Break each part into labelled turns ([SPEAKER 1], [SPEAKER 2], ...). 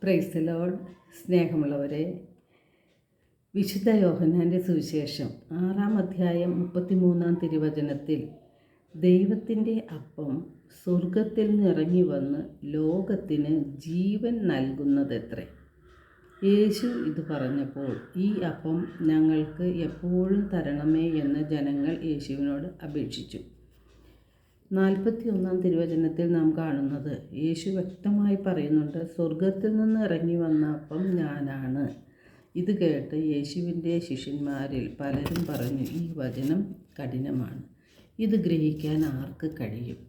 [SPEAKER 1] Praise the Lord. സ്നേഹമുള്ളവരെ, വിശുദ്ധ യോഹന്നാൻ്റെ സുവിശേഷം 6-ാം അധ്യായം 33-ാം തിരുവചനത്തിൽ ദൈവത്തിൻ്റെ അപ്പം സ്വർഗത്തിൽ നിന്നിറങ്ങി വന്ന് ലോകത്തിന് ജീവൻ നൽകുന്നതെത്രേ. യേശു ഇത് പറഞ്ഞപ്പോൾ ഈ അപ്പം ഞങ്ങൾക്ക് എപ്പോഴും തരണമേ എന്ന് ജനങ്ങൾ യേശുവിനോട് അപേക്ഷിച്ചു. 41-ാം തിരുവചനത്തിൽ നാം കാണുന്നത് യേശു വ്യക്തമായി പറയുന്നുണ്ട്, സ്വർഗത്തിൽ നിന്ന് ഇറങ്ങി വന്ന അപ്പം ഞാനാണ്. ഇത് കേട്ട് യേശുവിൻ്റെ ശിഷ്യന്മാരിൽ പലരും പറഞ്ഞു, ഈ വചനം കഠിനമാണ്, ഇത് ഗ്രഹിക്കാൻ ആർക്ക് കഴിയും?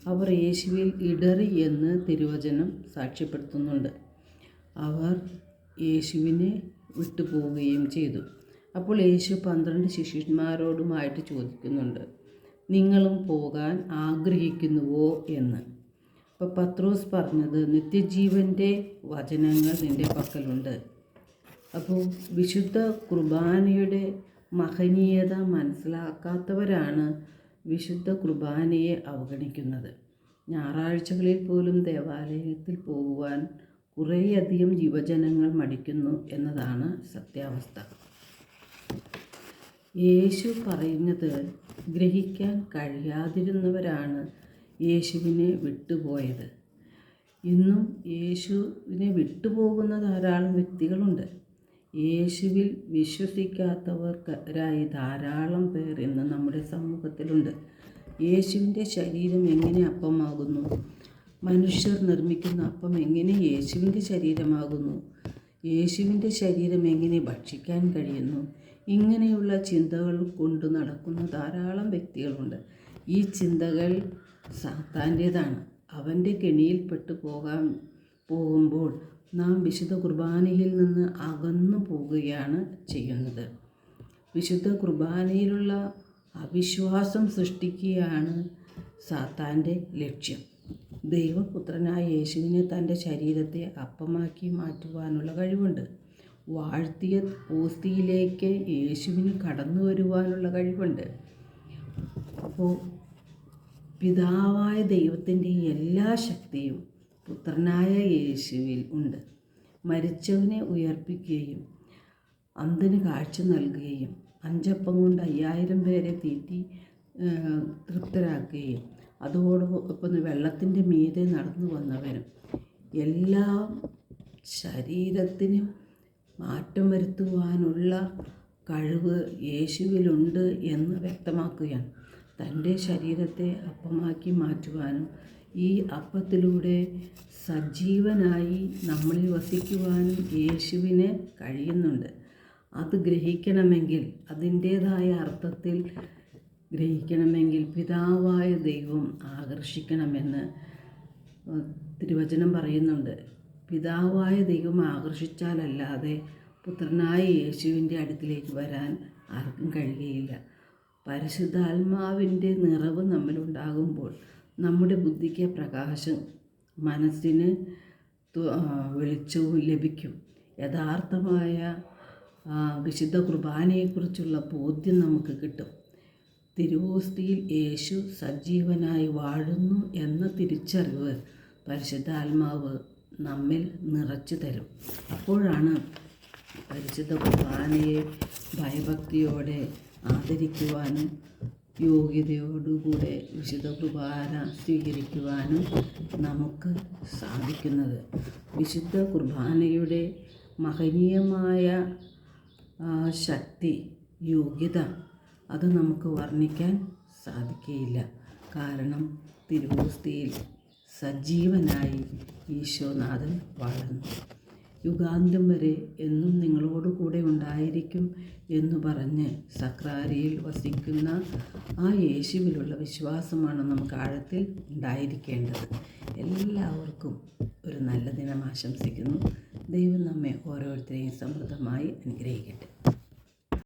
[SPEAKER 1] അവർ യേശുവിൽ ഇടറി എന്ന് തിരുവചനം സാക്ഷ്യപ്പെടുത്തുന്നുണ്ട്. അവർ യേശുവിനെ വിട്ടുപോവുകയും ചെയ്തു. അപ്പോൾ യേശു 12 ശിഷ്യന്മാരോടുമായിട്ട് ചോദിക്കുന്നുണ്ട്, നിങ്ങളും പോകാൻ ആഗ്രഹിക്കുന്നുവോ എന്ന്. അപ്പോൾ പത്രോസ് പറഞ്ഞത്, നിത്യജീവൻ്റെ വചനങ്ങൾ നിൻ്റെ പക്കലുണ്ട്. അപ്പോൾ വിശുദ്ധ കുർബാനയുടെ മഹനീയത മനസ്സിലാക്കാത്തവരാണ് വിശുദ്ധ കുർബാനയെ അവഗണിക്കുന്നത്. ഞായറാഴ്ചകളിൽ പോലും ദേവാലയത്തിൽ പോകുവാൻ കുറേയധികം യുവജനങ്ങൾ മടിക്കുന്നു എന്നതാണ് സത്യാവസ്ഥ. യേശു പറയുന്നത് ഗ്രഹിക്കാൻ കഴിയാതിരുന്നവരാണ് യേശുവിനെ വിട്ടുപോയത്. ഇന്നും യേശുവിനെ വിട്ടുപോകുന്ന ധാരാളം വ്യക്തികളുണ്ട്. യേശുവിൽ വിശ്വസിക്കാത്തവർക്കായി ധാരാളം പേർ ഇന്ന് നമ്മുടെ സമൂഹത്തിലുണ്ട്. യേശുവിൻ്റെ ശരീരം എങ്ങനെ അപ്പമാകുന്നു? മനുഷ്യർ നിർമ്മിക്കുന്ന അപ്പം എങ്ങനെ യേശുവിൻ്റെ ശരീരമാകുന്നു? യേശുവിൻ്റെ ശരീരം എങ്ങനെ ഭക്ഷിക്കാൻ കഴിയുന്നു? ഇങ്ങനെയുള്ള ചിന്തകൾ കൊണ്ട് നടക്കുന്ന ധാരാളം വ്യക്തികളുണ്ട്. ഈ ചിന്തകൾ സാത്താൻ്റേതാണ്. അവൻ്റെ കെണിയിൽപ്പെട്ടു പോകുമ്പോൾ നാം വിശുദ്ധ കുർബാനയിൽ നിന്ന് അകന്നു പോവുകയാണ് ചെയ്യുന്നത്. വിശുദ്ധ കുർബാനയിലുള്ള അവിശ്വാസം സൃഷ്ടിക്കുകയാണ് സാത്താൻ്റെ ലക്ഷ്യം. ദൈവപുത്രനായ യേശുവിനെ തൻ്റെ ശരീരത്തെ അപ്പമാക്കി മാറ്റുവാനുള്ള കഴിവുണ്ട്. വാഴ്ത്തിയ ഓസ്തിയിലേക്ക് യേശുവിന് കടന്നു വരുവാനുള്ള കഴിവുണ്ട്. അപ്പോൾ പിതാവായ ദൈവത്തിൻ്റെ എല്ലാ ശക്തിയും പുത്രനായ യേശുവിൽ ഉണ്ട്. മരിച്ചവനെ ഉയർപ്പിക്കുകയും അന്ധന് കാഴ്ച നൽകുകയും 5 അപ്പം കൊണ്ട് 5000 പേരെ തൃപ്തരാക്കുകയും അതോടൊപ്പം വെള്ളത്തിൻ്റെ മീതെ നടന്നു വന്നവനും എല്ലാം ശരീരത്തിനും മാറ്റം വരുത്തുവാനുള്ള കഴിവ് യേശുവിലുണ്ട് എന്ന് വ്യക്തമാക്കുകയാണ്. തൻ്റെ ശരീരത്തെ അപ്പമാക്കി മാറ്റുവാനും ഈ അപ്പത്തിലൂടെ സജീവനായി നമ്മളിൽ വസിക്കുവാനും യേശുവിന് കഴിയുന്നുണ്ട്. അത് ഗ്രഹിക്കണമെങ്കിൽ, അതിൻ്റേതായ അർത്ഥത്തിൽ ഗ്രഹിക്കണമെങ്കിൽ പിതാവായ ദൈവം ആകർഷിക്കണമെന്ന് തിരുവചനം പറയുന്നുണ്ട്. പിതാവായ ദൈവം ആകർഷിച്ചാലല്ലാതെ പുത്രനായ യേശുവിൻ്റെ അടുക്കിലേക്ക് വരാൻ ആർക്കും കഴിയുകയില്ല. പരിശുദ്ധാത്മാവിൻ്റെ നിറവ് നമ്മളുണ്ടാകുമ്പോൾ നമ്മുടെ ബുദ്ധിക്ക് പ്രകാശം, മനസ്സിന് വെളിച്ചവും ലഭിക്കും. യഥാർത്ഥമായ വിശുദ്ധ കുർബാനയെക്കുറിച്ചുള്ള ബോധ്യം നമുക്ക് കിട്ടും. തിരുവോസ്തിയിൽ യേശു സജീവനായി വാഴുന്നു എന്ന തിരിച്ചറിവ് പരിശുദ്ധാത്മാവ് നമ്മിൽ നിറച്ചു തരും. അപ്പോഴാണ് പരിശുദ്ധ കുർബാനയെ ഭയഭക്തിയോടെ ആദരിക്കുവാനും യോഗ്യതയോടുകൂടെ വിശുദ്ധ കുർബാന സ്വീകരിക്കുവാനും നമുക്ക് സാധിക്കുന്നത്. വിശുദ്ധ കുർബാനയുടെ മഹനീയമായ ശക്തി, യോഗ്യത അത് നമുക്ക് വർണ്ണിക്കാൻ സാധിക്കുകയില്ല. കാരണം തിരുവോസ്തിയിൽ സജീവനായി ഈശോനാഥൻ വാഴുന്നു. യുഗാന്തം വരെ എന്നും നിങ്ങളോട് കൂടെ ഉണ്ടായിരിക്കും എന്ന് പറഞ്ഞ് സക്രാരിയിൽ വസിക്കുന്ന ആ യേശുവിലുള്ള വിശ്വാസമാണ് നമുക്ക് ആഴത്തിൽ ഉണ്ടായിരിക്കേണ്ടത്. എല്ലാവർക്കും ഒരു നല്ല ദിനം ആശംസിക്കുന്നു. ദൈവം നമ്മെ ഓരോരുത്തരെയും സമൃദ്ധമായി അനുഗ്രഹിക്കട്ടെ.